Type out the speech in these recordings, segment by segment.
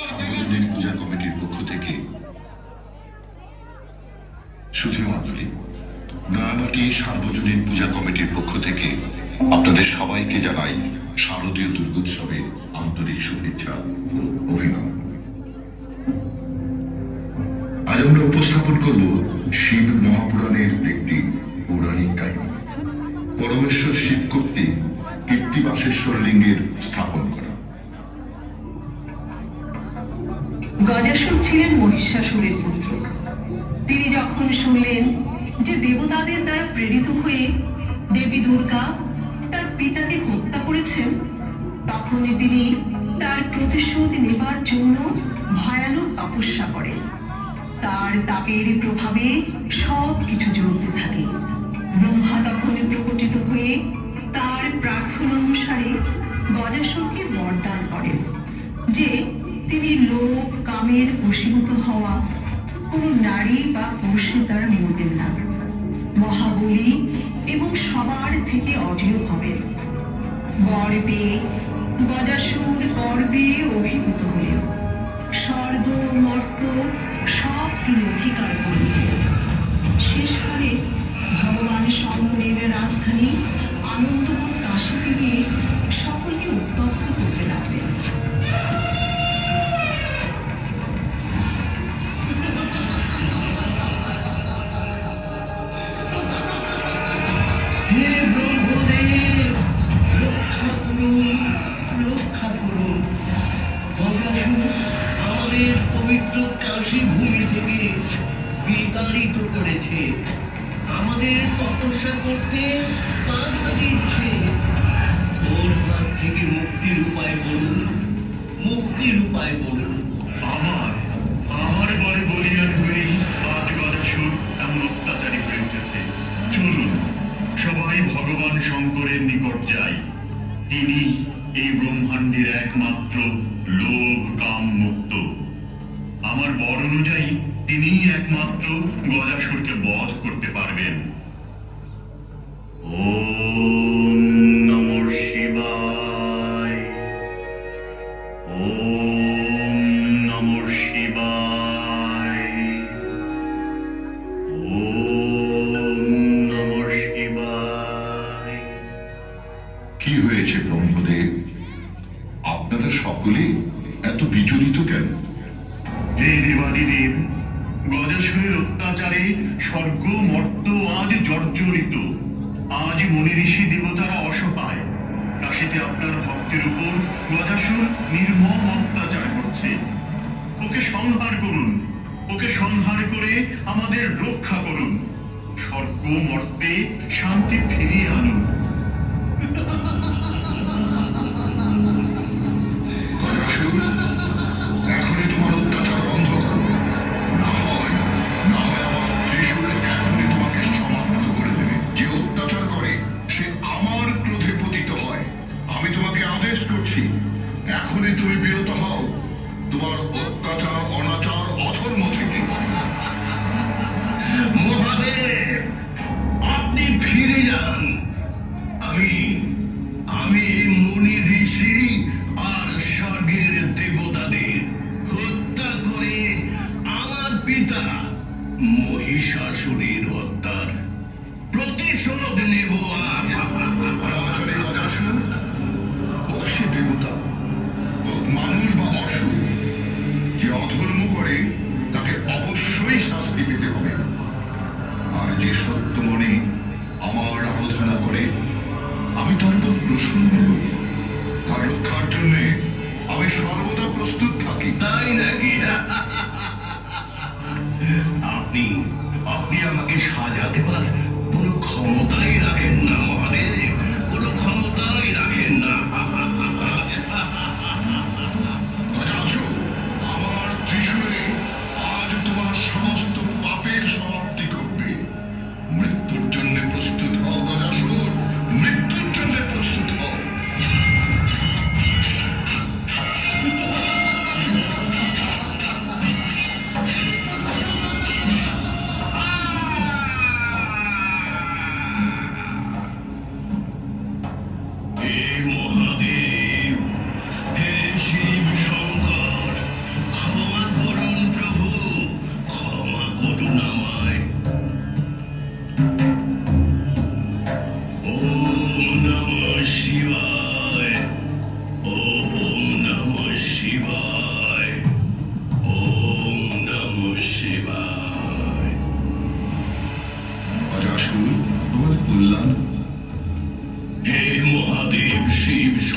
সার্বজনীন পূজা কমিটির পক্ষ থেকে শুধুমাত্র নয়ামাটি সার্বজনীন পূজা কমিটির পক্ষ থেকে আপনাদের সবাইকে জানাই শারদীয় দুর্গোৎসবের আন্তরিক শুভেচ্ছা ও অভিনন্দন। আজ আমরা উপস্থাপন করব শিব মহাপুরাণের একটি পৌরাণিক কাহিনী। পরমেশ্বর শিব কর্তৃক কীর্তিবাসেশ্বর লিঙ্গের স্থাপন করা। গজাসুর ছিলেন মহিষাসুরের পুত্র। তিনি যখন শুনলেন যে দেবতাদের দ্বারা প্রেরিত হয়ে দেবী দুর্গা তার পিতাকে হত্যা করেছেন, তখন তিনি তার প্রতিশোধ নেবার জন্য ভয়ানক তপস্যা করেন। তার তাপের প্রভাবে সব কিছু জ্বলতে থাকে। ব্রহ্মা তখন প্রকটিত হয়ে তার প্রার্থনা অনুসারে গজাসুরকে বরদান করেন যে তিনি লোভ কামের বশীভূত হওয়া কোনো নারী বা পুরুষের দ্বারা মরবেন না, মহাবলী এবং সবার থেকে অজেয় হবেন। বর পেয়ে গজাসুর গর্বে অভিভূত হলেন। স্বর্গ মর্ত সব তিনি অধিকার করে নিলেন। শেষকালে ভগবান শঙ্করের রাজধানী আনন্দপুর কাশীতে গিয়ে সকলকে উত্তপ্ত করতে লাগলেন। হে ব্রহ্মদেব, রক্ষা করুন, রক্ষা করুন। গজাসুর আমাদের পবিত্র কাশী ভূমি থেকে বিতাড়িত করেছে। আমাদের তপস্যা করতে বাধা দিচ্ছে। ওর হাত থেকে মুক্তির উপায় বলুন, মুক্তির উপায় বলুন। আমার বলে বলিয়ান হয়েই আজ গজাসুর এমন অত্যাচারী হয়ে উঠেছে। চলুন সবাই ভগবান শঙ্করের নিকট যাই। তিনি এই ব্রহ্মাণ্ডের একমাত্র লোভ কাম মুক্ত। আমার বর অনুযায়ী তিনি একমাত্র গজাসুরকে বধ করতে পারবেন। ওম নমঃ শিবায়, ওম নমঃ শিবায়, ওম নমঃ শিবায়। কি হয়েছে ব্রহ্মদেব? আপনারা সকলে এত বিচলিত কেন? হে দেবাদিদেব, গজাসুরের অত্যাচারে স্বর্গ মর্ত আজ জর্জরিত। আজ মুনি ঋষি দেবতারা অসহায়। কাশীতে আপনার ভক্তের উপর গজাসুর নির্মম অত্যাচার করছে। ওকে সংহার করুন, ওকে সংহার করে আমাদের রক্ষা করুন। স্বর্গ মর্তে শান্তি ফিরিয়ে আনুন। গজাসুর, এখনই তোমার অত্যাচার বন্ধ করো। না হয় আমার ত্রিশূল এখনই তোমাকে সমাপ্ত করে দেবে। যে অত্যাচার করে সে আমার ক্রোধে পতিত হয়। আমি তোমাকে আদেশ করছি, এখনই তুমি বিরত হও তোমার অত্যাচার, অনাচার, অধর্ম থেকে। মহাদেব, আপনি ফিরে যান। আমি মুনি ঋষি আর স্বর্গের দেবতাদের হত্যা করে আমার পিতা মহিষাসুরের হত্যার প্রতিশোধ নেব। রাজনে গজাসুর, হোক সে দেবতা, হোক মানুষ বা অসুর, যে অধর্ম করে তাকে অবশ্যই শাস্তি পেতে হবে। আর যে সত্য মনে আমার আরাধনা করে আমি তার উপর প্রসন্ন হই, তার রক্ষার জন্য আমি সর্বদা প্রস্তুত থাকি। তাই নাকি? আপনি আপনি আমাকে সাজাতে পারেন কোনো ক্ষমতাই রাখেন না মহাদেব, কোনো ক্ষমতাই রাখেন না। গজাসুর, আমার ত্রিশূলে আজ তোমার সমস্ত পাপের সমাপ্তি করবে। মৃত্যুর জন্য প্রস্তুত হও গজাসুর, মৃত্যুর জন্য প্রস্তুত হও।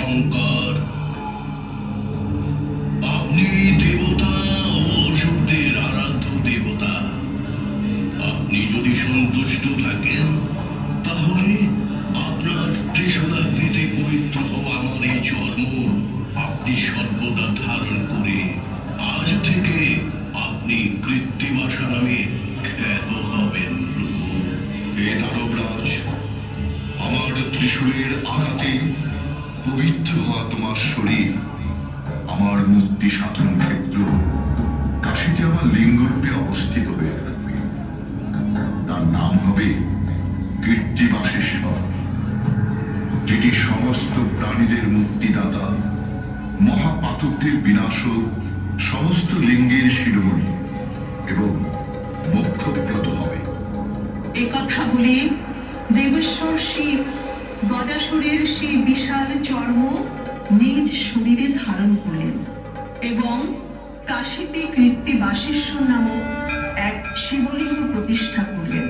শঙ্কর, আপনি দেবতা ও অসুরদের আরাধ্য দেবতা। আপনি যদি সন্তুষ্ট থাকেন তাহলে আপনার ত্রিশূলাগ্নিতে পবিত্র হওয়া আমার এই চর্ম আপনি সর্বদা ধারণ করে আজ থেকে আপনি কৃত্তিবাসা নামে খ্যাত হবেন প্রভু। হে দানবরাজ, আমার ত্রিশূলের আঘাতে পবিত্র হওয়া তোমার শরীর আমার মুক্তি সাধন ক্ষেত্র কাশীতে আমার লিঙ্গরূপে অবস্থিত হয়ে থাকবে। তার নাম হবে কীর্তিবাসেশ্বর, যেটি সমস্ত প্রাণীদের মুক্তিদাতা, মহাপাতকদের বিনাশক, সমস্ত লিঙ্গের শিরোমণি এবং মোক্ষপ্রদ হবে। একথা বলে দেবেশ্বর শিব গদাসুরের সেই বিশাল চর্ম নিজ শরীরে ধারণ করলেন এবং কাশীতে কীর্তিবাসেশ্বর নামক এক শিবলিঙ্গ প্রতিষ্ঠা করলেন।